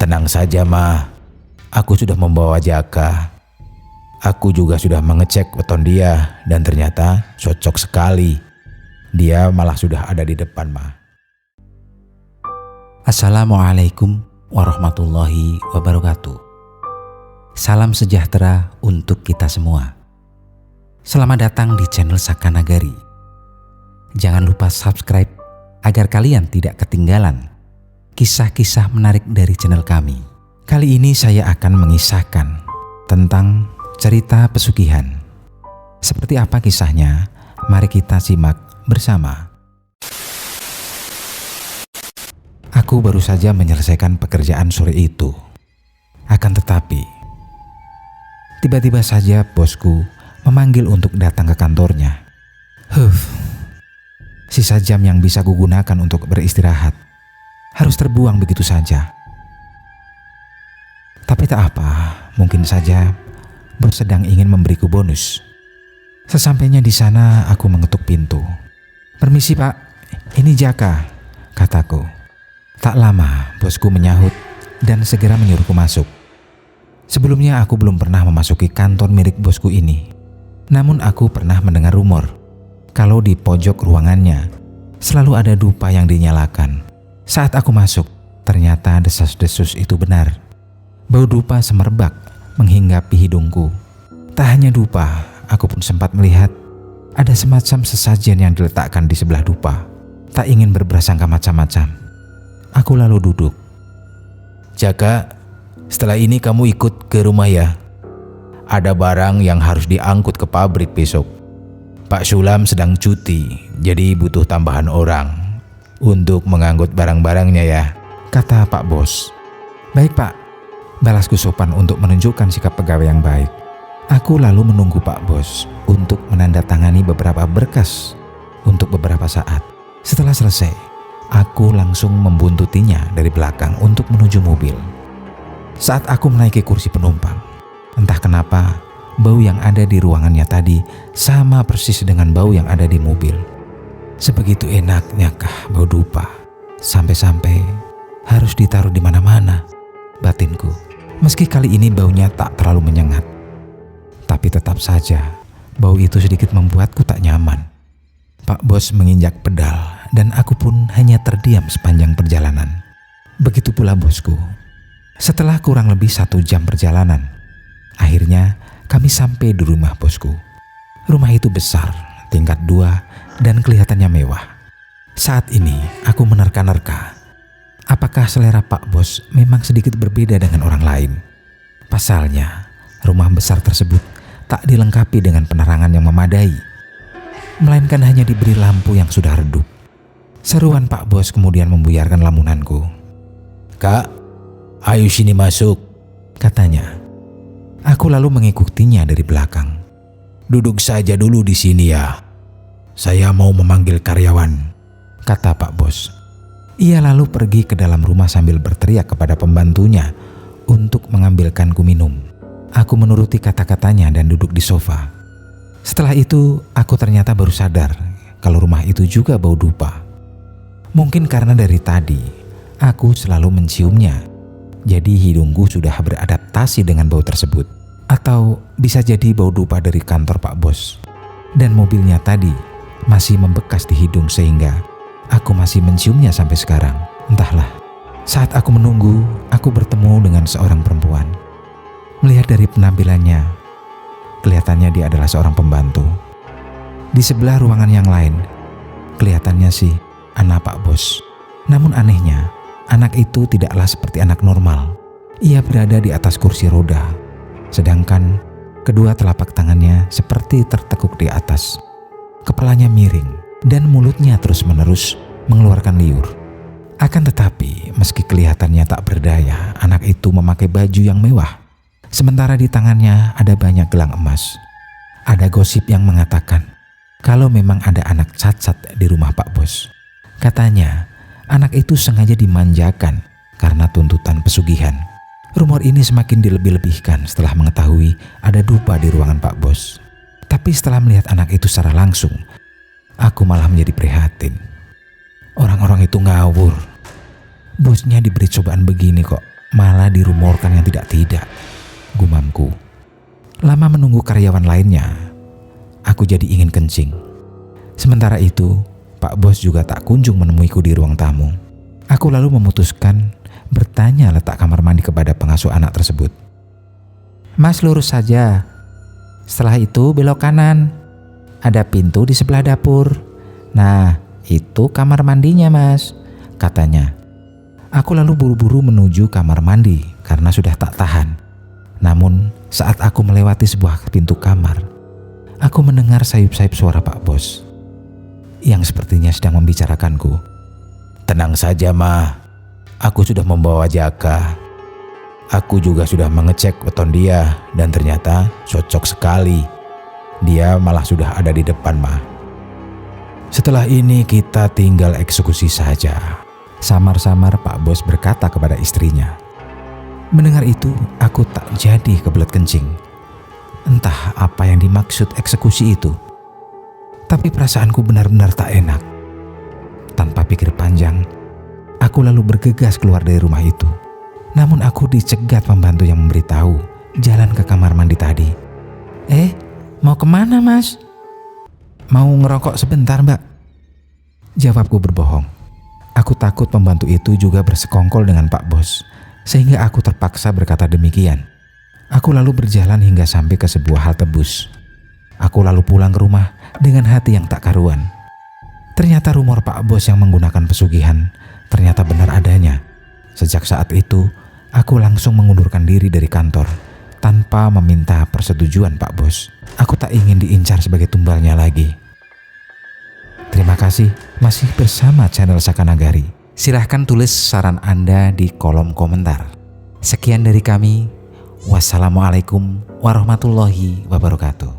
Tenang saja, Ma. Aku sudah membawa Jaka. Aku juga sudah mengecek weton dia dan ternyata cocok sekali. Dia malah sudah ada di depan, Ma. Assalamualaikum warahmatullahi wabarakatuh. Salam sejahtera untuk kita semua. Selamat datang di channel Saka Nagari. Jangan lupa subscribe agar kalian tidak ketinggalan kisah-kisah menarik dari channel kami. Kali ini saya akan mengisahkan tentang cerita pesugihan. Seperti apa kisahnya? Mari kita simak bersama. Aku baru saja menyelesaikan pekerjaan sore itu. Akan tetapi, tiba-tiba saja bosku memanggil untuk datang ke kantornya. Sisa jam yang bisa kugunakan untuk beristirahat harus terbuang begitu saja. Tapi tak apa, mungkin saja bos sedang ingin memberiku bonus. Sesampainya di sana aku mengetuk pintu. "Permisi Pak, ini Jaka," kataku. Tak lama bosku menyahut dan segera menyuruhku masuk. Sebelumnya aku belum pernah memasuki kantor milik bosku ini. Namun aku pernah mendengar rumor kalau di pojok ruangannya selalu ada dupa yang dinyalakan. Saat aku masuk, ternyata desas-desus itu benar. Bau dupa semerbak menghinggapi hidungku. Tak hanya dupa, aku pun sempat melihat ada semacam sesajen yang diletakkan di sebelah dupa. Tak ingin berprasangka macam-macam, aku lalu duduk. Jaka, setelah ini kamu ikut ke rumah ya. Ada barang yang harus diangkut ke pabrik besok. Pak Sulam sedang cuti, jadi butuh tambahan orang untuk mengangkut barang-barangnya ya, kata Pak Bos. "Baik Pak," balasku sopan untuk menunjukkan sikap pegawai yang baik. Aku lalu menunggu Pak Bos untuk menandatangani beberapa berkas untuk beberapa saat. Setelah selesai, aku langsung membuntutinya dari belakang untuk menuju mobil. Saat aku menaiki kursi penumpang, entah kenapa bau yang ada di ruangannya tadi sama persis dengan bau yang ada di mobil. Sebegitu enaknya kah bau dupa, sampai-sampai harus ditaruh di mana-mana, batinku. Meski kali ini baunya tak terlalu menyengat, tapi tetap saja bau itu sedikit membuatku tak nyaman. Pak Bos menginjak pedal dan aku pun hanya terdiam sepanjang perjalanan. Begitu pula bosku. Setelah kurang lebih 1 jam perjalanan, akhirnya kami sampai di rumah bosku. Rumah itu besar, tingkat 2 dan kelihatannya mewah. Saat ini aku menerka-nerka, apakah selera Pak Bos memang sedikit berbeda dengan orang lain? Pasalnya, rumah besar tersebut tak dilengkapi dengan penerangan yang memadai, melainkan hanya diberi lampu yang sudah redup. Seruan Pak Bos kemudian membuyarkan lamunanku. "Kak, ayo sini masuk," katanya. Aku lalu mengikutinya dari belakang. "Duduk saja dulu di sini ya. Saya mau memanggil karyawan," kata Pak Bos. Ia lalu pergi ke dalam rumah sambil berteriak kepada pembantunya untuk mengambilkanku minum. Aku menuruti kata-katanya dan duduk di sofa. Setelah itu, aku ternyata baru sadar kalau rumah itu juga bau dupa. Mungkin karena dari tadi aku selalu menciumnya, jadi hidungku sudah beradaptasi dengan bau tersebut. Atau bisa jadi bau dupa dari kantor Pak Bos. Dan mobilnya tadi masih membekas di hidung sehingga aku masih menciumnya sampai sekarang. Entahlah, saat aku menunggu, aku bertemu dengan seorang perempuan. Melihat dari penampilannya, kelihatannya dia adalah seorang pembantu. Di sebelah ruangan yang lain, kelihatannya sih anak Pak Bos. Namun anehnya, anak itu tidaklah seperti anak normal. Ia berada di atas kursi roda, sedangkan kedua telapak tangannya seperti tertekuk di atas. Kepalanya miring dan mulutnya terus-menerus mengeluarkan liur. Akan tetapi, meski kelihatannya tak berdaya, anak itu memakai baju yang mewah. Sementara di tangannya ada banyak gelang emas. Ada gosip yang mengatakan kalau memang ada anak cacat di rumah Pak Bos. Katanya, anak itu sengaja dimanjakan karena tuntutan pesugihan. Rumor ini semakin dilebih-lebihkan setelah mengetahui ada dupa di ruangan Pak Bos. Tapi setelah melihat anak itu secara langsung, aku malah menjadi prihatin. Orang-orang itu ngawur. Bosnya diberi cobaan begini kok Malah dirumorkan yang tidak-tidak, gumamku. Lama menunggu karyawan lainnya, aku jadi ingin kencing. Sementara itu, Pak Bos juga tak kunjung menemuiku di ruang tamu. Aku lalu memutuskan bertanya letak kamar mandi kepada pengasuh anak tersebut. "Mas, lurus saja. Setelah itu belok kanan. Ada pintu di sebelah dapur. Nah, itu kamar mandinya, Mas," katanya. Aku lalu buru-buru menuju kamar mandi karena sudah tak tahan. Namun, saat aku melewati sebuah pintu kamar, aku mendengar sayup-sayup suara Pak Bos yang sepertinya sedang membicarakanku. "Tenang saja, Ma. Aku sudah membawa Jaka. Aku juga sudah mengecek weton dia dan ternyata cocok sekali. Dia malah sudah ada di depan, Ma. Setelah ini kita tinggal eksekusi saja," samar-samar Pak Bos berkata kepada istrinya. Mendengar itu, aku tak jadi kebelet kencing. Entah apa yang dimaksud eksekusi itu. Tapi perasaanku benar-benar tak enak. Tanpa pikir panjang, aku lalu bergegas keluar dari rumah itu. Namun aku dicegat pembantu yang memberitahu jalan ke kamar mandi tadi. Mau kemana, Mas?" "Mau ngerokok sebentar, Mbak," jawabku berbohong. Aku takut pembantu itu juga bersekongkol dengan Pak Bos, sehingga aku terpaksa berkata demikian. Aku lalu berjalan hingga sampai ke sebuah halte bus. Aku lalu pulang ke rumah dengan hati yang tak karuan. Ternyata rumor Pak Bos yang menggunakan pesugihan ternyata benar adanya. Sejak saat itu, aku langsung mengundurkan diri dari kantor tanpa meminta persetujuan Pak Bos. Aku tak ingin diincar sebagai tumbalnya lagi. Terima kasih masih bersama channel Saka Nagari. Silahkan tulis saran Anda di kolom komentar. Sekian dari kami. Wassalamualaikum warahmatullahi wabarakatuh.